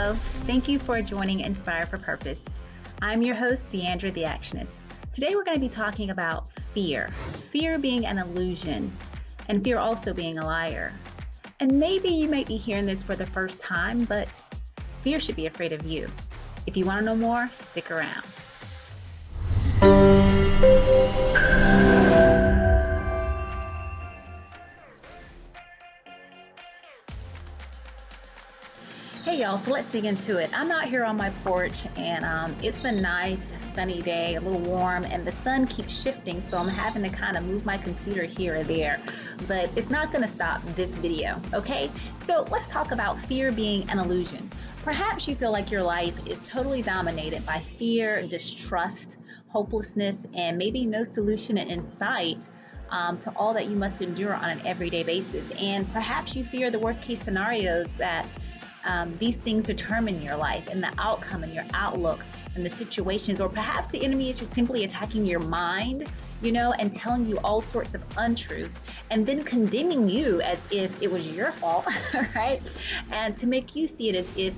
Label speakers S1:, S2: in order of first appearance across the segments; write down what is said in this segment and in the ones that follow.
S1: Hello, thank you for joining Inspire for Purpose. I'm your host, Deandra the Actionist. Today we're going to be talking about fear. Fear being an illusion, and fear also being a liar. And maybe you might be hearing this for the first time, but fear should be afraid of you. If you want to know more, stick around. Hey y'all, so let's dig into it. I'm out here on my porch and it's a nice sunny day, a little warm, and the sun keeps shifting, so I'm having to kind of move my computer here or there, but it's not going to stop this video, okay? So let's talk about fear being an illusion. Perhaps you feel like your life is totally dominated by fear, distrust, hopelessness, and maybe no solution in sight to all that you must endure on an everyday basis. And perhaps you fear the worst case scenarios that these things determine your life and the outcome and your outlook and the situations, or perhaps the enemy is just simply attacking your mind, and telling you all sorts of untruths and then condemning you as if it was your fault, right? And to make you see it as if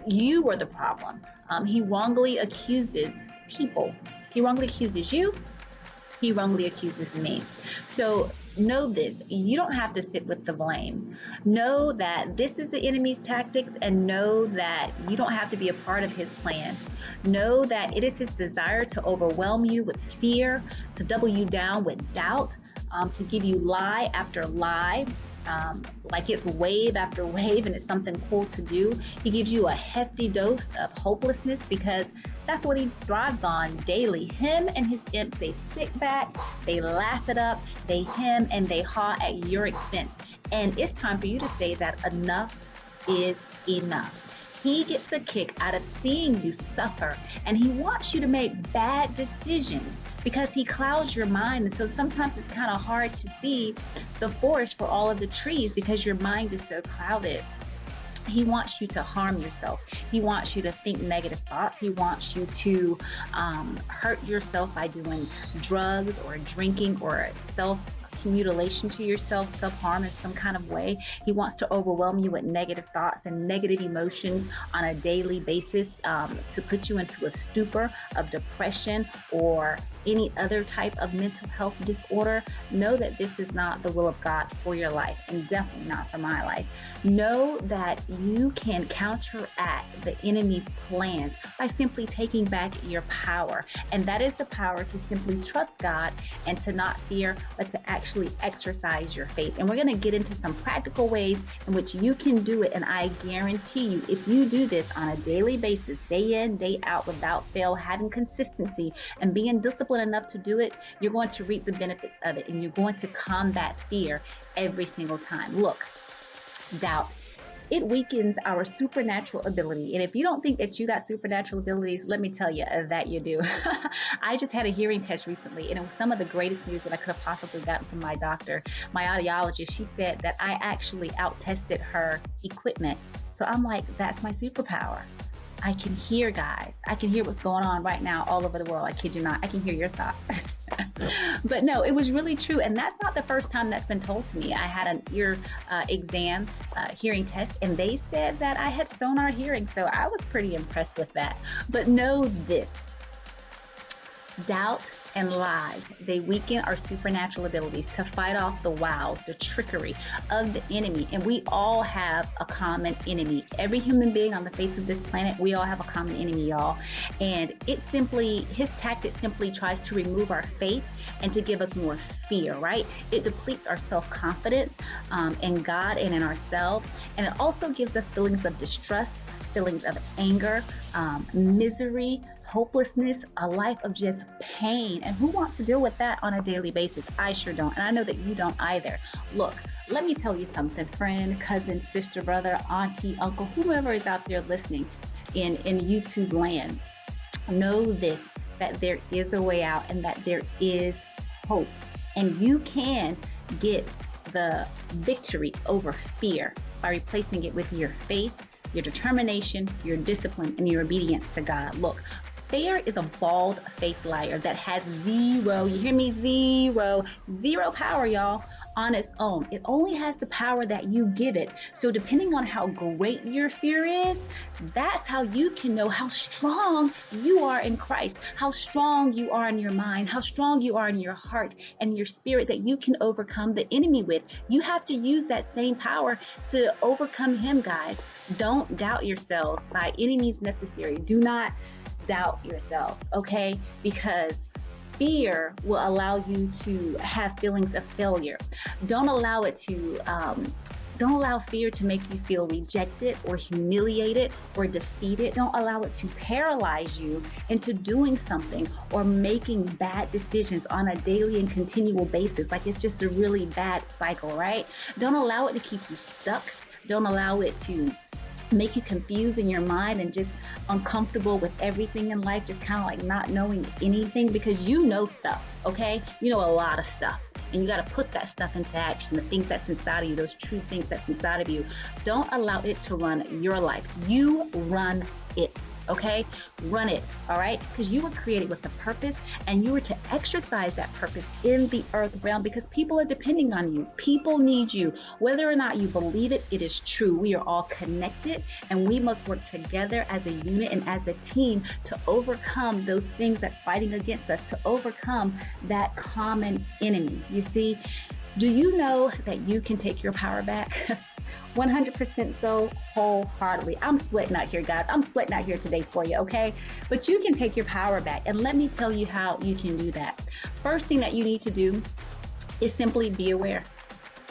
S1: you were the problem. He wrongly accuses people. He wrongly accuses you. He wrongly accuses me. So know this, you don't have to sit with the blame. Know that this is the enemy's tactics, and know that you don't have to be a part of his plan. Know that it is his desire to overwhelm you with fear, to double you down with doubt, to give you lie after lie, like it's wave after wave and it's something cool to do. He gives you a hefty dose of hopelessness because that's what he thrives on daily. Him and his imps, they sit back, they laugh it up, they hem and they haw at your expense. And it's time for you to say that enough is enough. He gets a kick out of seeing you suffer, and he wants you to make bad decisions because he clouds your mind. And so sometimes it's kind of hard to see the forest for all of the trees because your mind is so clouded. He wants you to harm yourself. He wants you to think negative thoughts. He wants you to hurt yourself by doing drugs or drinking or self-mutilation to yourself, self-harm in some kind of way. He wants to overwhelm you with negative thoughts and negative emotions on a daily basis, to put you into a stupor of depression or any other type of mental health disorder. Know that this is not the will of God for your life, and definitely not for my life. Know that you can counteract the enemy's plans by simply taking back your power. And that is the power to simply trust God and to not fear, but to actually exercise your faith. And we're going to get into some practical ways in which you can do it. And I guarantee you, if you do this on a daily basis, day in, day out, without fail, having consistency and being disciplined enough to do it, you're going to reap the benefits of it. And you're going to combat fear every single time. Look, doubt, it weakens our supernatural ability. And if you don't think that you got supernatural abilities, let me tell you that you do. I just had a hearing test recently, and it was some of the greatest news that I could have possibly gotten from my doctor. My audiologist, she said that I actually out-tested her equipment. So I'm like, that's my superpower. I can hear, guys. I can hear what's going on right now all over the world. I kid you not. I can hear your thoughts. But no, it was really true. And that's not the first time that's been told to me. I had an ear exam, hearing test, and they said that I had sonar hearing. So I was pretty impressed with that. But know this. Doubt and lies, they weaken our supernatural abilities to fight off the wiles, the trickery of the enemy. And we all have a common enemy. Every human being on the face of this planet, we all have a common enemy, y'all. And his tactic simply tries to remove our faith and to give us more fear, right? It depletes our self-confidence in God and in ourselves. And it also gives us feelings of distrust, feelings of anger, misery, hopelessness, a life of just pain. And who wants to deal with that on a daily basis? I sure don't. And I know that you don't either. Look, let me tell you something, friend, cousin, sister, brother, auntie, uncle, whoever is out there listening in YouTube land. Know this, that there is a way out and that there is hope. And you can get the victory over fear by replacing it with your faith, your determination, your discipline, and your obedience to God. Look, fear is a bald-faced liar that has zero, you hear me, zero power, y'all, on its own. It only has the power that you give it. So, depending on how great your fear is, that's how you can know how strong you are in Christ, how strong you are in your mind, how strong you are in your heart and your spirit that you can overcome the enemy with. You have to use that same power to overcome him, guys. Don't doubt yourselves by any means necessary. Do not doubt yourselves, okay? Because fear will allow you to have feelings of failure. Don't allow it to don't allow fear to make you feel rejected or humiliated or defeated. Don't allow it to paralyze you into doing something or making bad decisions on a daily and continual basis. Like it's just a really bad cycle, right? Don't allow it to keep you stuck. Don't allow it to make you confused in your mind and just uncomfortable with everything in life, just kind of like not knowing anything because you know stuff, okay? You know a lot of stuff. And you got to put that stuff into action, the things that's inside of you, those true things that's inside of you. Don't allow it to run your life. You run it, okay? Run it, all right? Because you were created with a purpose and you were to exercise that purpose in the earth realm because people are depending on you. People need you. Whether or not you believe it, it is true. We are all connected and we must work together as a unit and as a team to overcome those things that's fighting against us, to overcome that common enemy. You see, do you know that you can take your power back? 100% so, wholeheartedly. I'm sweating out here, guys. I'm sweating out here today for you, okay? But you can take your power back. And let me tell you how you can do that. First thing that you need to do is simply be aware.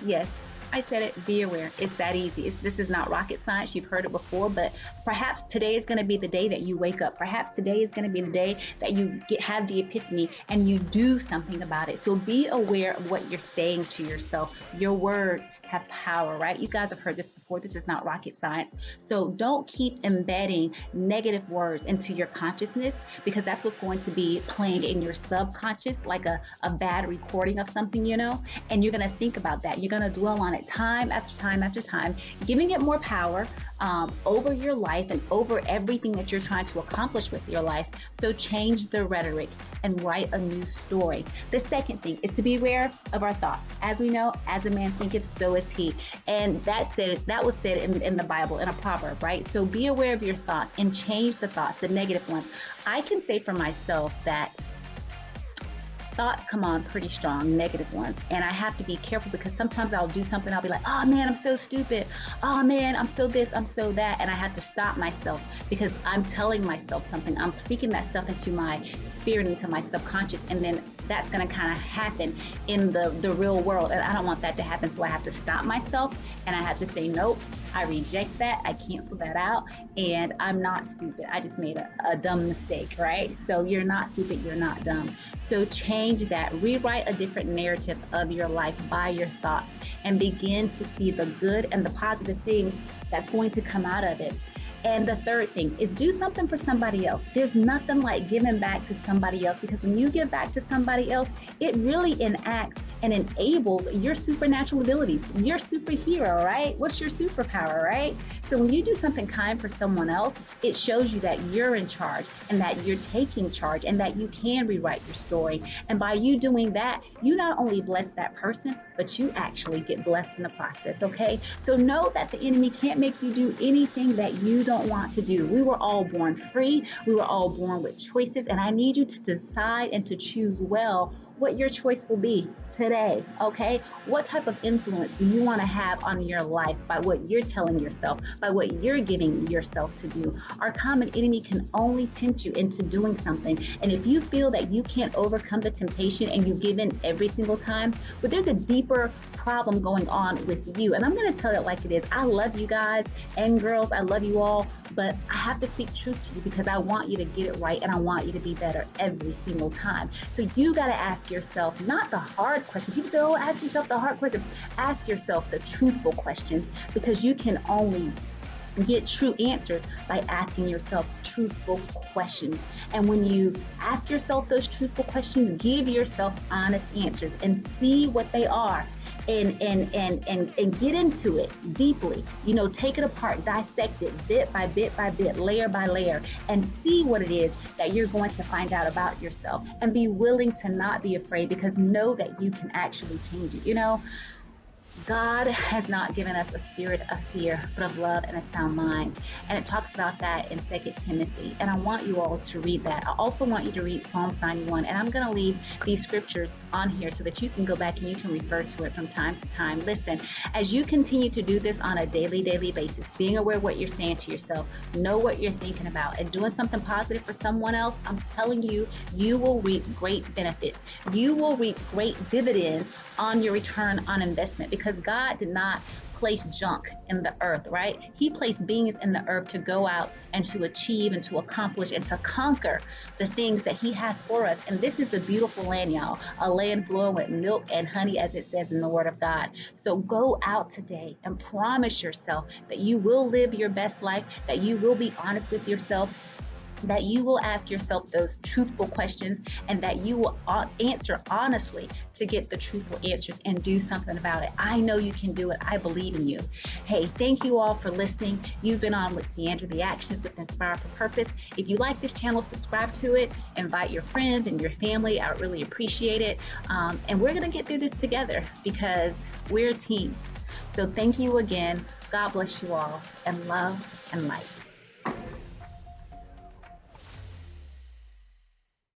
S1: Yes, I said it, be aware. It's that easy. This is not rocket science. You've heard it before, but perhaps today is going to be the day that you wake up. Perhaps today is going to be the day that you have the epiphany and you do something about it. So be aware of what you're saying to yourself. Your words have power, right? You guys have heard this before. This is not rocket science. So don't keep embedding negative words into your consciousness because that's what's going to be playing in your subconscious like a bad recording of something, you know, and you're going to think about that. You're going to dwell on it time after time after time, giving it more power over your life and over everything that you're trying to accomplish with your life. So change the rhetoric and write a new story. The second thing is to be aware of our thoughts. As we know, as a man thinketh, so is he. And that was said in the Bible, in a proverb, right? So be aware of your thoughts and change the thoughts, the negative ones. I can say for myself that thoughts come on pretty strong, negative ones. And I have to be careful because sometimes I'll do something, I'll be like, oh man, I'm so stupid. Oh man, I'm so this, I'm so that. And I have to stop myself because I'm telling myself something. I'm speaking that stuff into my spirit, into my subconscious. And then that's going to kind of happen in the real world. And I don't want that to happen. So I have to stop myself and I have to say, nope, I reject that. I cancel that out. And I'm not stupid. I just made a dumb mistake, right? So you're not stupid. You're not dumb. So change that. Rewrite a different narrative of your life by your thoughts and begin to see the good and the positive things that's going to come out of it. And the third thing is do something for somebody else. There's nothing like giving back to somebody else because when you give back to somebody else, it really enacts and enables your supernatural abilities. You're superhero, right? What's your superpower, right? So when you do something kind for someone else, it shows you that you're in charge and that you're taking charge and that you can rewrite your story. And by you doing that, you not only bless that person, but you actually get blessed in the process, okay? So know that the enemy can't make you do anything that you don't want to do. We were all born free. We were all born with choices. And I need you to decide and to choose well what your choice will be today, okay? What type of influence do you want to have on your life by what you're telling yourself, by what you're giving yourself to do? Our common enemy can only tempt you into doing something. And if you feel that you can't overcome the temptation and you give in every single time, but there's a deeper problem going on with you. And I'm going to tell it like it is. I love you guys and girls. I love you all, but I have to speak truth to you because I want you to get it right and I want you to be better every single time. So you got to ask yourself, not the hard question. People say, oh, ask yourself the hard question. Ask yourself the truthful questions because you can only get true answers by asking yourself truthful questions. And when you ask yourself those truthful questions, give yourself honest answers and see what they are. And get into it deeply. You know, take it apart, dissect it bit by bit, layer by layer, and see what it is that you're going to find out about yourself. And be willing to not be afraid because know that you can actually change it. You know, God has not given us a spirit of fear, but of love and a sound mind. And it talks about that in 2 Timothy. And I want you all to read that. I also want you to read Psalms 91. And I'm going to leave these scriptures on here so that you can go back and you can refer to it from time to time. Listen, as you continue to do this on a daily basis, being aware of what you're saying to yourself, know what you're thinking about, and doing something positive for someone else, I'm telling you, you will reap great benefits. You will reap great dividends on your return on investment, because God did not place junk in the earth, right? He placed beings in the earth to go out and to achieve and to accomplish and to conquer the things that He has for us. And this is a beautiful land, y'all, a land flowing with milk and honey, as it says in the Word of God. So go out today and promise yourself that you will live your best life, that you will be honest with yourself, that you will ask yourself those truthful questions, and that you will answer honestly to get the truthful answers and do something about it. I know you can do it. I believe in you. Hey, thank you all for listening. You've been on with Ciandra, the Actions with Inspire for Purpose. If you like this channel, subscribe to it, invite your friends and your family. I would really appreciate it. And we're going to get through this together because we're a team. So thank you again. God bless you all, and love and light.